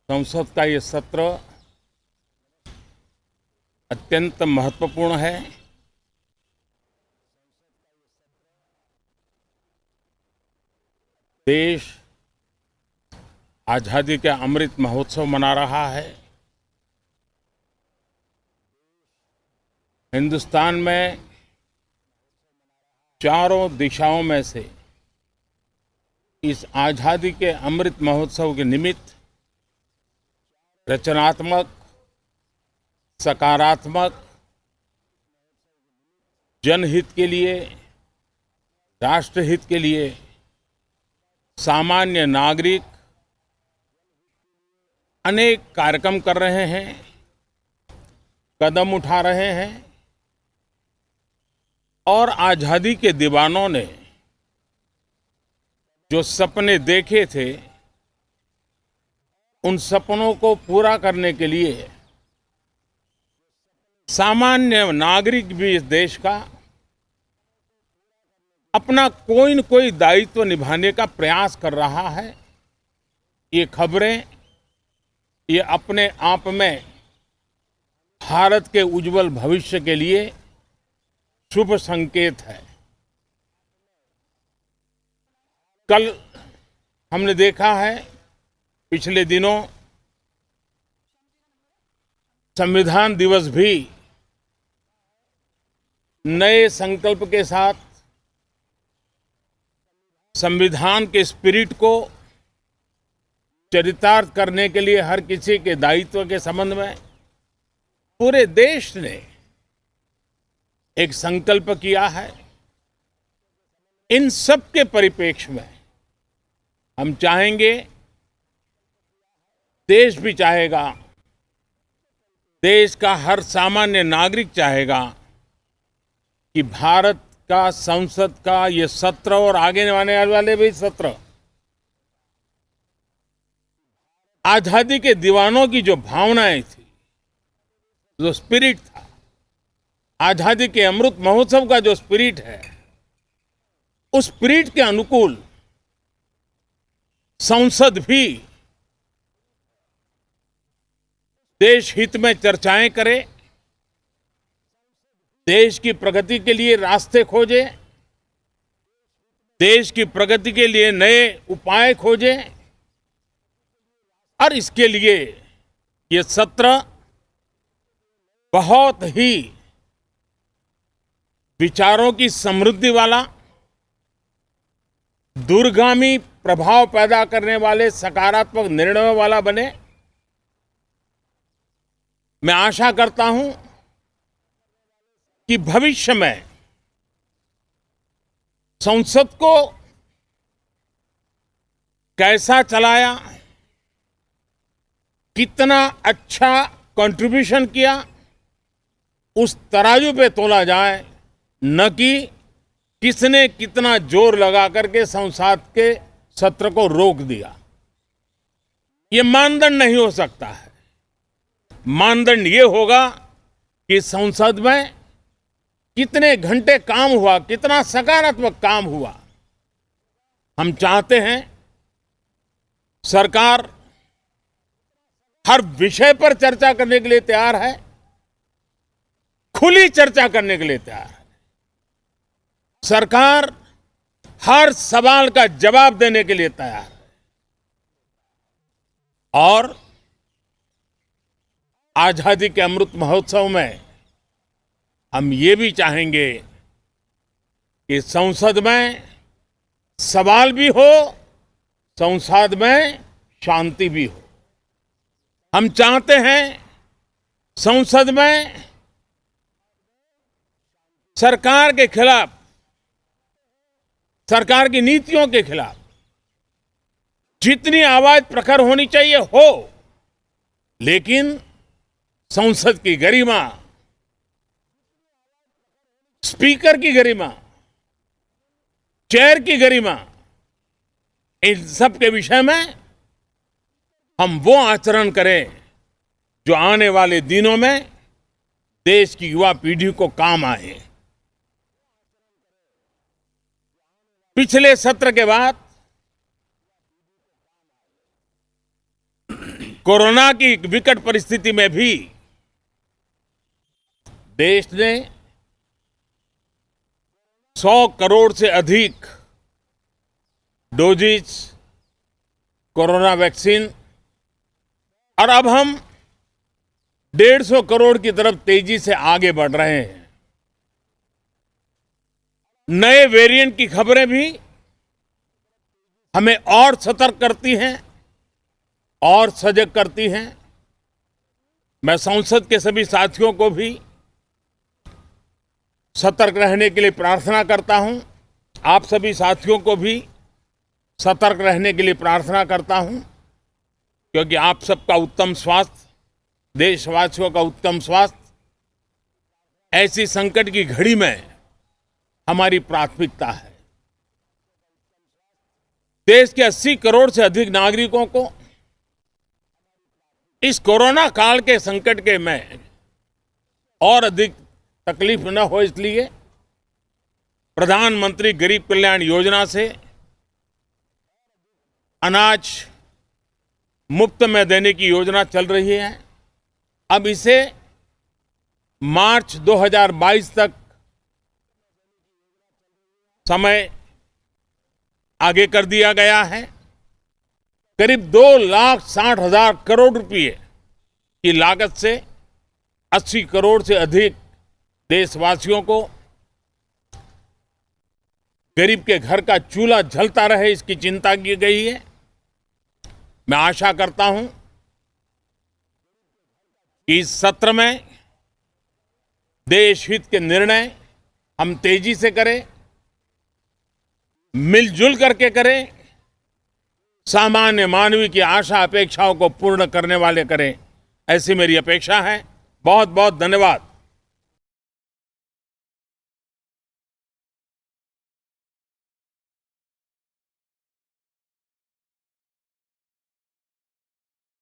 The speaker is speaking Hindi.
संसद का ये सत्र अत्यंत महत्वपूर्ण है। देश आजादी के अमृत महोत्सव मना रहा है। हिंदुस्तान में चारों दिशाओं में से इस आजादी के अमृत महोत्सव के निमित्त रचनात्मक, सकारात्मक, जनहित के लिए, राष्ट्रहित के लिए सामान्य नागरिक अनेक कार्यक्रम कर रहे हैं, कदम उठा रहे हैं और आजादी के दीवानों ने जो सपने देखे थे उन सपनों को पूरा करने के लिए सामान्य नागरिक भी इस देश का अपना कोई न कोई दायित्व निभाने का प्रयास कर रहा है। ये खबरें ये अपने आप में भारत के उज्जवल भविष्य के लिए शुभ संकेत है। कल हमने देखा है, पिछले दिनों संविधान दिवस भी नए संकल्प के साथ संविधान के स्पिरिट को चरितार्थ करने के लिए हर किसी के दायित्व के संबंध में पूरे देश ने एक संकल्प किया है। इन सब के परिप्रेक्ष्य में हम चाहेंगे, देश भी चाहेगा, देश का हर सामान्य नागरिक चाहेगा कि भारत का संसद का ये सत्र और आगे आने वाले भी सत्र आजादी के दीवानों की जो भावनाएं थी, जो स्पिरिट था, आजादी के अमृत महोत्सव का जो स्पिरिट है, उस स्पिरिट के अनुकूल संसद भी देश हित में चर्चाएं करे, देश की प्रगति के लिए रास्ते खोजे, देश की प्रगति के लिए नए उपाय खोजे और इसके लिए ये सत्र बहुत ही विचारों की समृद्धि वाला, दूरगामी प्रभाव पैदा करने वाले सकारात्मक निर्णयों वाला बने। मैं आशा करता हूं कि भविष्य में संसद को कैसा चलाया, कितना अच्छा कंट्रीब्यूशन किया, उस तराजू पे तोला जाए, न कि किसने कितना जोर लगा करके संसद के सत्र को रोक दिया। ये मानदंड नहीं हो सकता है। मानदंड ये होगा कि संसद में कितने घंटे काम हुआ, कितना सकारात्मक काम हुआ। हम चाहते हैं सरकार हर विषय पर चर्चा करने के लिए तैयार है, खुली चर्चा करने के लिए तैयार है। सरकार हर सवाल का जवाब देने के लिए तैयार है और आजादी के अमृत महोत्सव में हम ये भी चाहेंगे कि संसद में सवाल भी हो, संसद में शांति भी हो। हम चाहते हैं संसद में सरकार के खिलाफ, सरकार की नीतियों के खिलाफ जितनी आवाज प्रखर होनी चाहिए हो, लेकिन संसद की गरिमा, स्पीकर की गरिमा, चेयर की गरिमा, इन सब के विषय में हम वो आचरण करें जो आने वाले दिनों में देश की युवा पीढ़ी को काम आए। पिछले सत्र के बाद कोरोना की विकट परिस्थिति में भी देश ने 100 करोड़ से अधिक डोजेज कोरोना वैक्सीन और अब हम 150 करोड़ की तरफ तेजी से आगे बढ़ रहे हैं। नए वेरिएंट की खबरें भी हमें और सतर्क करती हैं और सजग करती हैं। मैं संसद के सभी साथियों को भी सतर्क रहने के लिए प्रार्थना करता हूं। आप सभी साथियों को भी सतर्क रहने के लिए प्रार्थना करता हूं, क्योंकि आप सबका उत्तम स्वास्थ्य, देशवासियों का उत्तम स्वास्थ्य ऐसी संकट की घड़ी में हमारी प्राथमिकता है। देश के 80 करोड़ से अधिक नागरिकों को इस कोरोना काल के संकट के में और अधिक तकलीफ न हो, इसलिए प्रधानमंत्री गरीब कल्याण योजना से अनाज मुफ्त में देने की योजना चल रही है। अब इसे मार्च 2022 तक समय आगे कर दिया गया है। करीब 2,60,000 करोड़ रुपए की लागत से 80 करोड़ से अधिक देशवासियों को गरीब के घर का चूल्हा जलता रहे, इसकी चिंता की गई है। मैं आशा करता हूं कि इस सत्र में देश हित के निर्णय हम तेजी से करें, मिलजुल करके करें, सामान्य मानवी की आशा अपेक्षाओं को पूर्ण करने वाले करें, ऐसी मेरी अपेक्षा है। बहुत बहुत धन्यवाद।